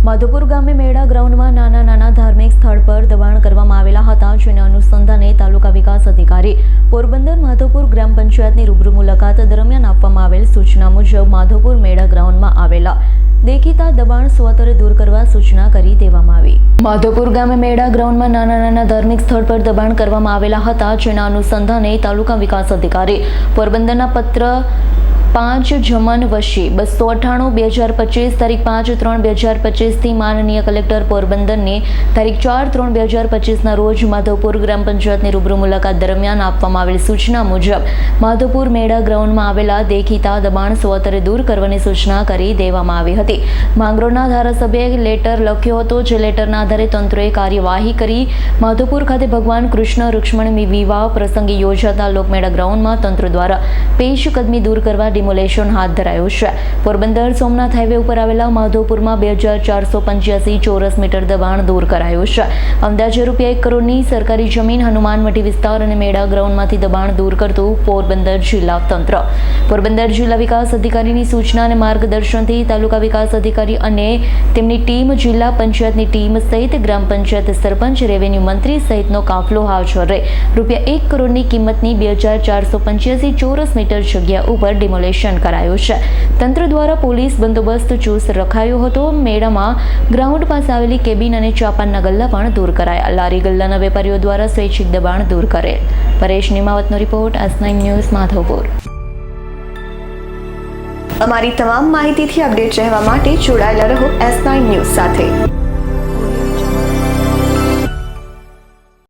માધોપુર ગામે મેળા ગ્રાઉન્ડમાં નાના ધાર્મિક સ્થળ પર દબાણ કરવામાં આવેલા હતા, જેના અનુસંધાને તાલુકા વિકાસ અધિકારી પોરબંદર માધોપુર ગ્રામ પંચાયતની રૂબરૂ મુલાકાત દરમિયાન આપવામાં આવેલ સૂચના મુજબ માધોપુર મેળા ગ્રાઉન્ડમાં આવેલા દેખીતા દબાણ સ્વતરે દૂર કરવા સૂચના કરી દેવામાં આવી। માધોપુર ગામે મેળા ગ્રાઉન્ડમાં નાના ધાર્મિક સ્થળ પર દબાણ કરવામાં આવેલા હતા, જેના અનુસંધાને તાલુકા વિકાસ અધિકારી પોરબંદરના પત્ર 5 જમન વશી 298/2025 તારીખ 5/3/2025 થી માનનીય કલેક્ટર પોરબંદરની તારીખ 4/3/2025 ના રોજ માધોપુર ગ્રામ પંચાયતની રૂબરૂ મુલાકાત દરમિયાન આપવામાં આવેલ સૂચના મુજબ માધોપુર મેળા ગ્રાઉન્ડમાં આવેલા દેખીતા દબાણ સ્વતરે દૂર કરવાની સૂચના કરી દેવામાં આવી હતી। માંગરોળના ધારાસભ્યએ લેટર લખ્યો હતો, જે લેટરના આધારે તંત્રએ કાર્યવાહી કરી માધોપુર ખાતે ભગવાન કૃષ્ણ રૂક્ષ્મણી વિવાહ પ્રસંગે યોજાતા લોકમેળા ગ્રાઉન્ડમાં તંત્ર દ્વારા પેશકદમી દૂર કરવા ડિમોલેશન હાથ ધરાયું છે। પોરબંદર સોમનાથ હાઈવે ઉપર આવેલા માધોપુરમાં 2485 ચોરસ મીટર દબાણ દૂર કરાયું છે। અંદાજે રૂપિયા 1 કરોડની સરકારી જમીન હનુમાનમઢી વિસ્તાર અને મેળા ગ્રાઉન્ડમાંથી દબાણ દૂર કરતું પોરબંદર જિલ્લા તંત્ર પોરબંદર જિલ્લા વિકાસ અધિકારીની સૂચના અને માર્ગદર્શનથી તાલુકા વિકાસ અધિકારી અને તેમની ટીમ, જિલ્લા પંચાયતની ટીમ સહિત ગ્રામ પંચાયત સરપંચ, રેવન્યુ મંત્રી સહિતનો કાફલો હાજર રહી રૂપિયા 1 કરોડની કિંમતની 2485 ચોરસ મીટર જગ્યા ઉપર ડિમોલેશન કરાયું છે। તંત્ર દ્વારા પોલીસ બંદોબસ્ત ચુસ્ત રખાયો હતો। મેળામાં ગ્રાઉન્ડ પાસે આવેલી કેબિન અને ચાપાનના ગલ્લા પણ દૂર કરાયા। લારી ગલ્લાના વેપારીઓ દ્વારા સ્વૈચ્છિક દબાણ દૂર કરેલ। પરેશ નિમાવતનો રિપોર્ટ, S9 ન્યૂઝ, માધોપુર। અમારી તમામ માહિતીથી અપડેટ રહેવા માટે જોડાયેલા રહો S9 ન્યૂઝ સાથે।